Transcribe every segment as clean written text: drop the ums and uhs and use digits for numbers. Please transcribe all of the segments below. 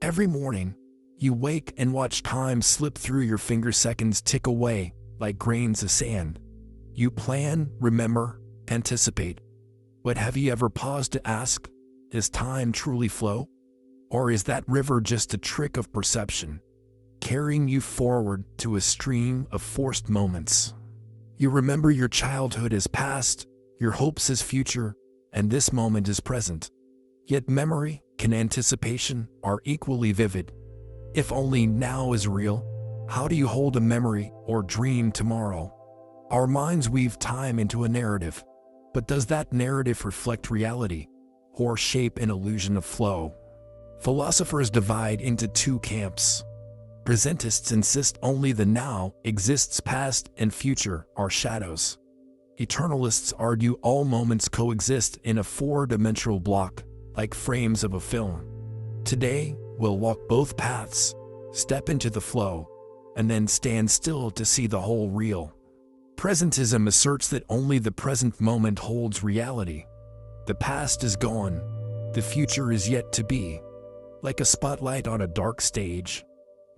Every morning, you wake and watch time slip through your fingers, seconds tick away like grains of sand. You plan, remember, anticipate. But have you ever paused to ask, does time truly flow? Or is that river just a trick of perception, carrying you forward to a stream of forced moments? You remember your childhood as past, your hopes as future, and this moment is present. Yet memory and anticipation are equally vivid. If only now is real, how do you hold a memory or dream tomorrow? Our minds weave time into a narrative, but does that narrative reflect reality or shape an illusion of flow? Philosophers divide into two camps. Presentists insist only the now exists, past and future are shadows. Eternalists argue all moments coexist in a four-dimensional block, like frames of a film. Today, we'll walk both paths, step into the flow, and then stand still to see the whole reel. Presentism asserts that only the present moment holds reality. The past is gone, the future is yet to be. Like a spotlight on a dark stage,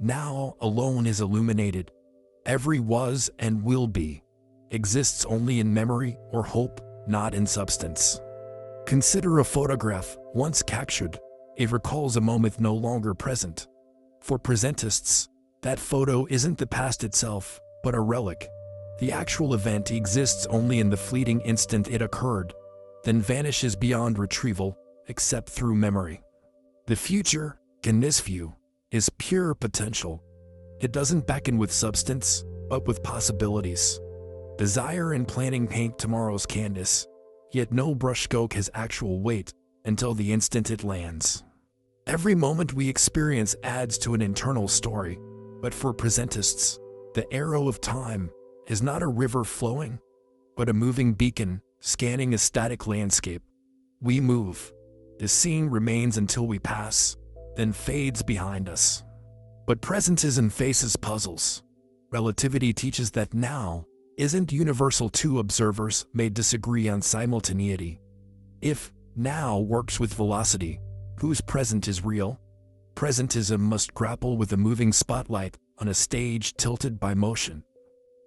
now alone is illuminated. Every was and will be exists only in memory or hope, not in substance. Consider a photograph once captured. It recalls a moment no longer present. For presentists, that photo isn't the past itself, but a relic. The actual event exists only in the fleeting instant it occurred, then vanishes beyond retrieval, except through memory. The future, in this view, is pure potential. It doesn't beckon with substance, but with possibilities. Desire and planning paint tomorrow's canvas, yet no brushstroke has actual weight until the instant it lands. Every moment we experience adds to an internal story, but for presentists, the arrow of time is not a river flowing, but a moving beacon scanning a static landscape. We move. The scene remains until we pass, then fades behind us. But presentism faces puzzles. Relativity teaches that now isn't universal. Two observers may disagree on simultaneity. If now works with velocity, whose present is real? Presentism must grapple with a moving spotlight on a stage tilted by motion.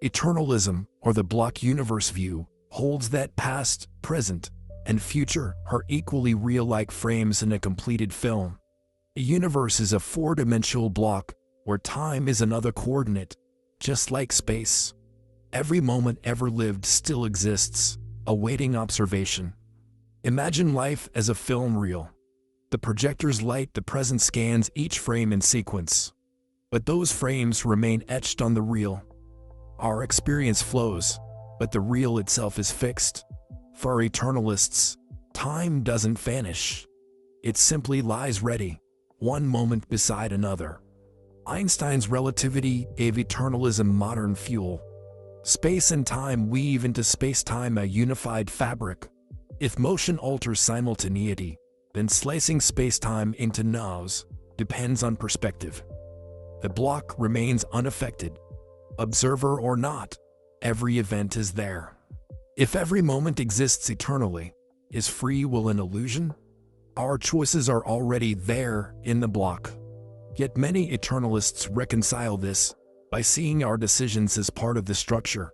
Eternalism, or the block universe view, holds that past, present, and future are equally real, like frames in a completed film. A universe is a four-dimensional block where time is another coordinate, just like space. Every moment ever lived still exists, awaiting observation. Imagine life as a film reel. The projector's light the present scans each frame in sequence, but those frames remain etched on the reel. Our experience flows, but the reel itself is fixed. For eternalists, time doesn't vanish. It simply lies ready, one moment beside another. Einstein's relativity gave eternalism modern fuel. Space and time weave into space-time a unified fabric. If motion alters simultaneity, then slicing space-time into nows depends on perspective. The block remains unaffected. Observer or not, every event is there. If every moment exists eternally, is free will an illusion? Our choices are already there in the block. Yet many eternalists reconcile this by seeing our decisions as part of the structure,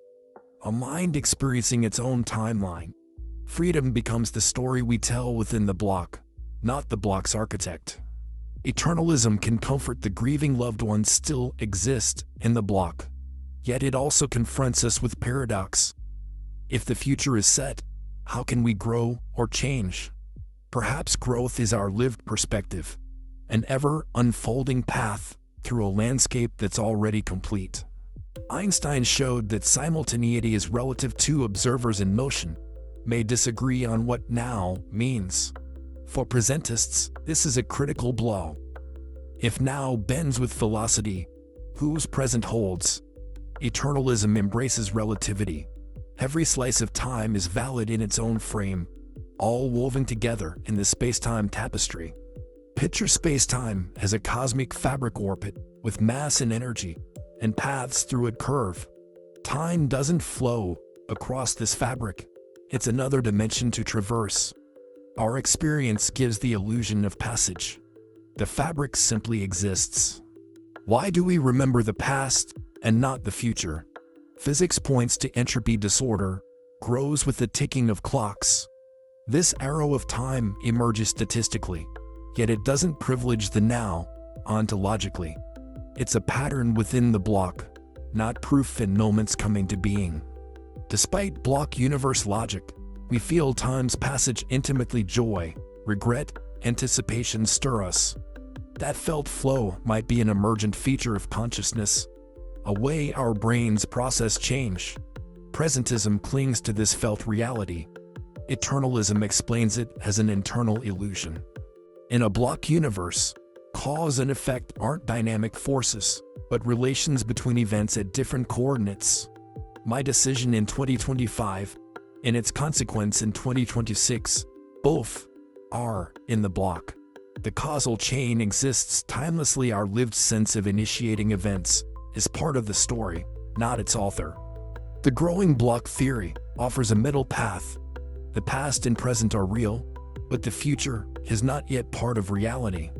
a mind experiencing its own timeline. Freedom becomes the story we tell within the block, not the block's architect. Eternalism can comfort the grieving loved ones still exist in the block, yet it also confronts us with paradox. If the future is set, how can we grow or change? Perhaps growth is our lived perspective, an ever-unfolding path through a landscape that's already complete. Einstein showed that simultaneity is relative. Two observers in motion may disagree on what now means. For presentists, this is a critical blow. If now bends with velocity, whose present holds? Eternalism embraces relativity. Every slice of time is valid in its own frame, all woven together in the space-time tapestry. Picture space-time as a cosmic fabric orbit with mass and energy, and paths through it curve. Time doesn't flow across this fabric. It's another dimension to traverse. Our experience gives the illusion of passage. The fabric simply exists. Why do we remember the past and not the future? Physics points to entropy disorder, grows with the ticking of clocks. This arrow of time emerges statistically, yet it doesn't privilege the now, ontologically. It's a pattern within the block, not proof in moments coming to being. Despite block universe logic, we feel time's passage intimately. Joy, regret, anticipation stir us. That felt flow might be an emergent feature of consciousness, a way our brains process change. Presentism clings to this felt reality. Eternalism explains it as an internal illusion. In a block universe, cause and effect aren't dynamic forces, but relations between events at different coordinates. My decision in 2025, and its consequence in 2026, both are in the block. The causal chain exists timelessly. Our lived sense of initiating events is part of the story, not its author. The growing block theory offers a middle path. The past and present are real, but the future is not yet part of reality.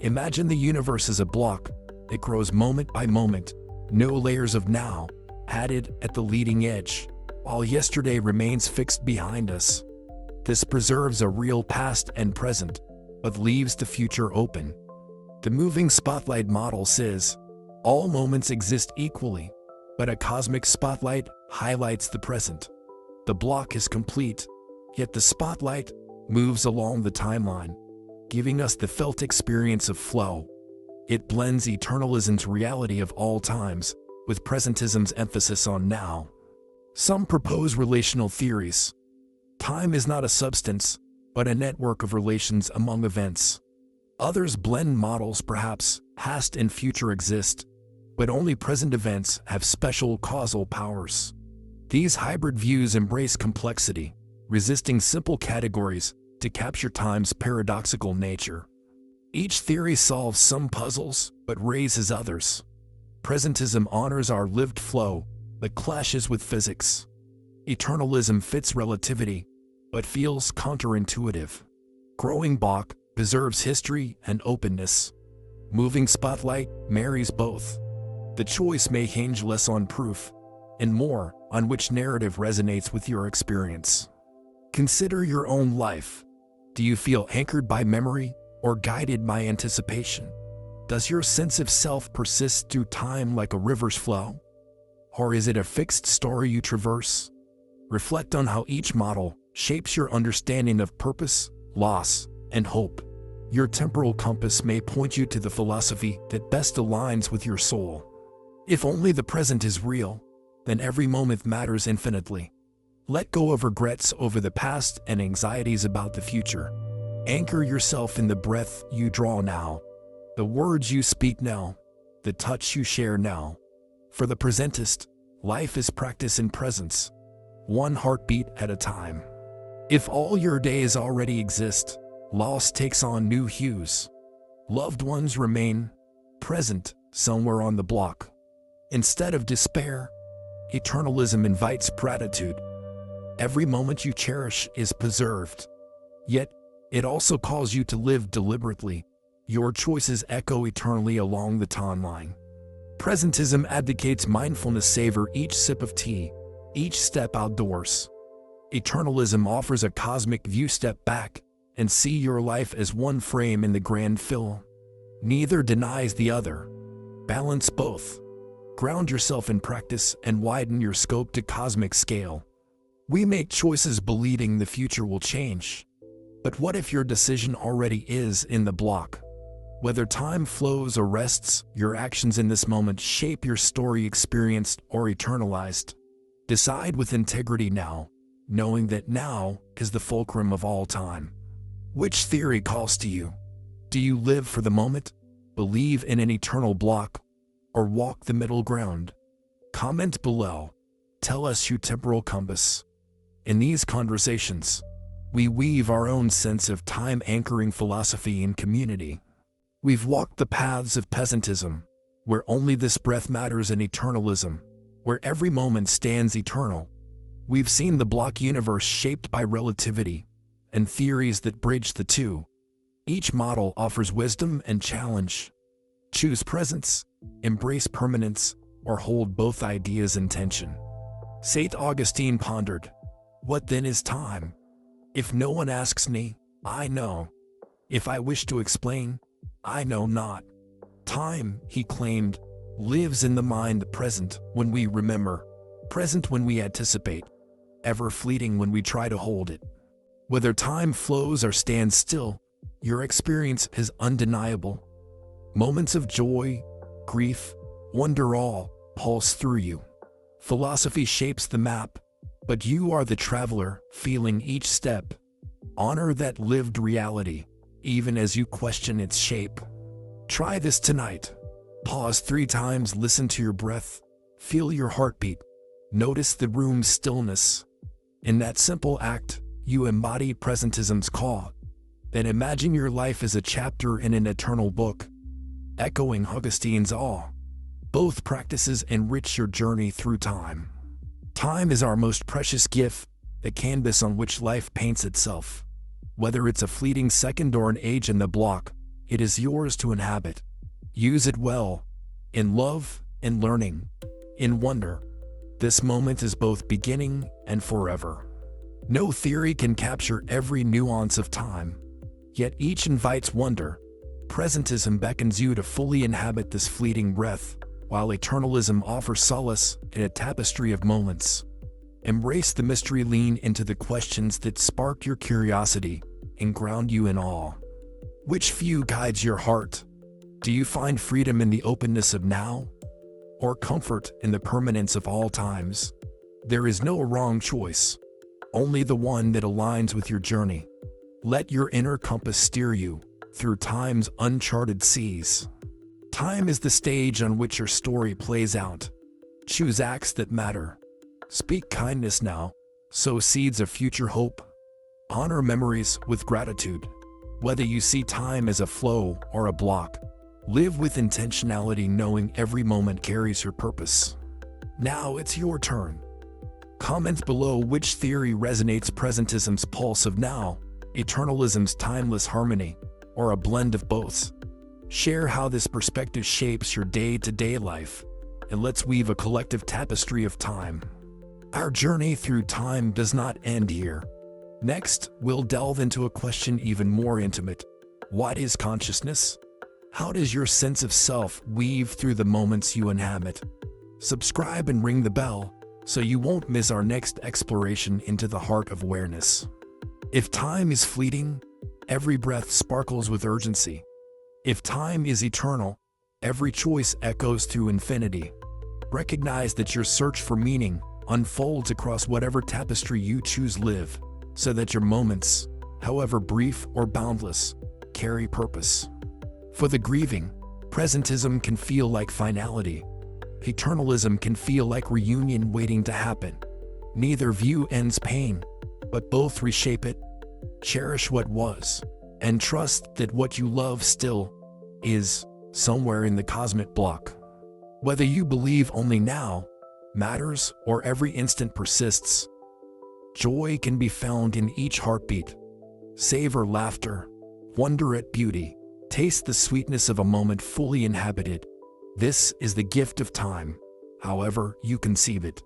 Imagine the universe as a block. It grows moment by moment, no layers of now added at the leading edge, while yesterday remains fixed behind us. This preserves a real past and present, but leaves the future open. The moving spotlight model says, all moments exist equally, but a cosmic spotlight highlights the present. The block is complete, yet the spotlight moves along the timeline, giving us the felt experience of flow. It blends eternalism's reality of all times with presentism's emphasis on now. Some propose relational theories. Time is not a substance, but a network of relations among events. Others blend models. Perhaps past and future exist, but only present events have special causal powers. These hybrid views embrace complexity, resisting simple categories to capture time's paradoxical nature. Each theory solves some puzzles, but raises others. Presentism honors our lived flow, but clashes with physics. Eternalism fits relativity, but feels counterintuitive. Growing block preserves history and openness. Moving spotlight marries both. The choice may hinge less on proof, and more on which narrative resonates with your experience. Consider your own life. Do you feel anchored by memory or guided by anticipation? Does your sense of self persist through time like a river's flow? Or is it a fixed story you traverse? Reflect on how each model shapes your understanding of purpose, loss, and hope. Your temporal compass may point you to the philosophy that best aligns with your soul. If only the present is real, then every moment matters infinitely. Let go of regrets over the past and anxieties about the future. Anchor yourself in the breath you draw now, the words you speak now, the touch you share now. For the presentist, life is practice in presence, one heartbeat at a time. If all your days already exist, loss takes on new hues. Loved ones remain present somewhere on the block. Instead of despair, eternalism invites gratitude. Every moment you cherish is preserved. Yet, it also calls you to live deliberately. Your choices echo eternally along the timeline. Presentism advocates mindfulness. Savor each sip of tea, each step outdoors. Eternalism offers a cosmic view. Step back and see your life as one frame in the grand film. Neither denies the other. Balance both. Ground yourself in practice and widen your scope to cosmic scale. We make choices believing the future will change. But what if your decision already is in the block? Whether time flows or rests, your actions in this moment shape your story, experienced or eternalized. Decide with integrity now, knowing that now is the fulcrum of all time. Which theory calls to you? Do you live for the moment, believe in an eternal block, or walk the middle ground? Comment below. Tell us your temporal compass. In these conversations, we weave our own sense of time, anchoring philosophy in community. We've walked the paths of presentism, where only this breath matters, and eternalism, where every moment stands eternal. We've seen the block universe shaped by relativity, and theories that bridge the two. Each model offers wisdom and challenge. Choose presence, embrace permanence, or hold both ideas in tension. St. Augustine pondered, "What then is time? If no one asks me, I know. If I wish to explain, I know not." Time, he claimed, lives in the mind present when we remember, present when we anticipate, ever fleeting when we try to hold it. Whether time flows or stands still, your experience is undeniable. Moments of joy, grief, wonder all pulse through you. Philosophy shapes the map, but you are the traveler feeling each step. Honor that lived reality, even as you question its shape. Try this tonight. Pause 3 times, listen to your breath, feel your heartbeat, notice the room's stillness. In that simple act, you embody Presentism's call. Then imagine your life as a chapter in an eternal book, echoing Augustine's awe. Both practices enrich your journey through time. Time is our most precious gift, the canvas on which life paints itself. Whether it's a fleeting second or an age in the block, it is yours to inhabit. Use it well, in love, in learning, in wonder. This moment is both beginning and forever. No theory can capture every nuance of time, yet each invites wonder. Presentism beckons you to fully inhabit this fleeting breath, while eternalism offers solace in a tapestry of moments. Embrace the mystery, lean into the questions that spark your curiosity and ground you in awe. Which view guides your heart? Do you find freedom in the openness of now, or comfort in the permanence of all times? There is no wrong choice, only the one that aligns with your journey. Let your inner compass steer you through time's uncharted seas. Time is the stage on which your story plays out. Choose acts that matter. Speak kindness now, sow seeds of future hope. Honor memories with gratitude. Whether you see time as a flow or a block, live with intentionality, knowing every moment carries your purpose. Now it's your turn. Comment below which theory resonates: Presentism's pulse of now, Eternalism's timeless harmony, or a blend of both. Share how this perspective shapes your day-to-day life, and let's weave a collective tapestry of time. Our journey through time does not end here. Next, we'll delve into a question even more intimate. What is consciousness? How does your sense of self weave through the moments you inhabit? Subscribe and ring the bell so you won't miss our next exploration into the heart of awareness. If time is fleeting, every breath sparkles with urgency. If time is eternal, every choice echoes through infinity. Recognize that your search for meaning unfolds across whatever tapestry you choose. Live so that your moments, however brief or boundless, carry purpose. For the grieving, presentism can feel like finality. Eternalism can feel like reunion waiting to happen. Neither view ends pain, but both reshape it. Cherish what was, and trust that what you love still is somewhere in the cosmic block. Whether you believe only now matters or every instant persists, joy can be found in each heartbeat. Savor laughter, wonder at beauty, taste the sweetness of a moment fully inhabited. This is the gift of time, however you conceive it.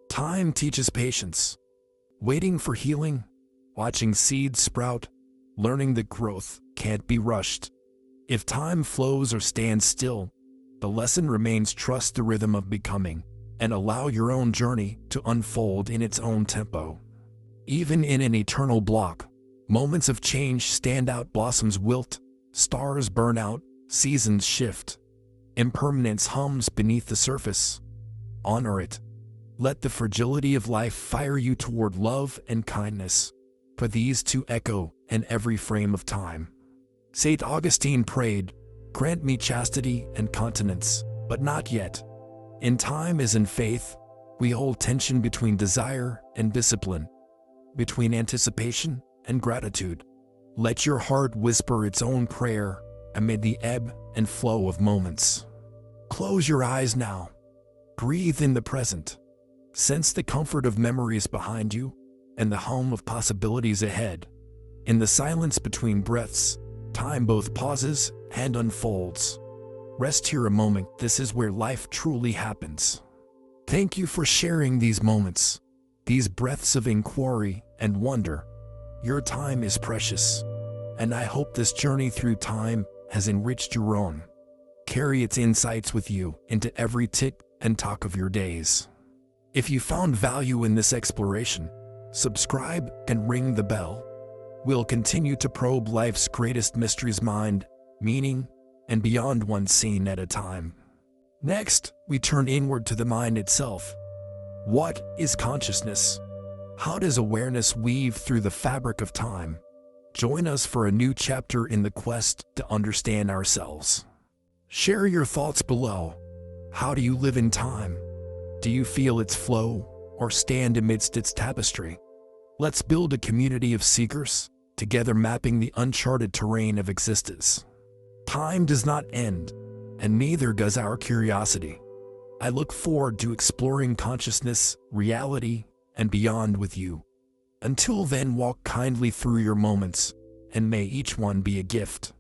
Time teaches patience, waiting for healing, watching seeds sprout, learning that growth can't be rushed. If time flows or stands still, the lesson remains: trust the rhythm of becoming and allow your own journey to unfold in its own tempo. Even in an eternal block, moments of change stand out. Blossoms wilt, stars burn out, seasons shift. Impermanence hums beneath the surface. Honor it. Let the fragility of life fire you toward love and kindness, for these to echo in every frame of time. St. Augustine prayed, "Grant me chastity and continence, but not yet." In time as in faith, we hold tension between desire and discipline, between anticipation and gratitude. Let your heart whisper its own prayer amid the ebb and flow of moments. Close your eyes now. Breathe in the present. Sense the comfort of memories behind you and the hum of possibilities ahead. In the silence between breaths, Time both pauses and unfolds. Rest here a moment, this is where life truly happens. Thank you for sharing these moments, these breaths of inquiry and wonder. Your time is precious, and I hope this journey through time has enriched your own. Carry its insights with you into every tick and talk of your days. If you found value in this exploration, subscribe and ring the bell. We'll continue to probe life's greatest mysteries, mind, meaning, and beyond, one scene at a time. Next, we turn inward to the mind itself. What is consciousness? How does awareness weave through the fabric of time? Join us for a new chapter in the quest to understand ourselves. Share your thoughts below. How do you live in time? Do you feel its flow or stand amidst its tapestry? Let's build a community of seekers, together mapping the uncharted terrain of existence. Time does not end, and neither does our curiosity. I look forward to exploring consciousness, reality, and beyond with you. Until then, walk kindly through your moments, and may each one be a gift.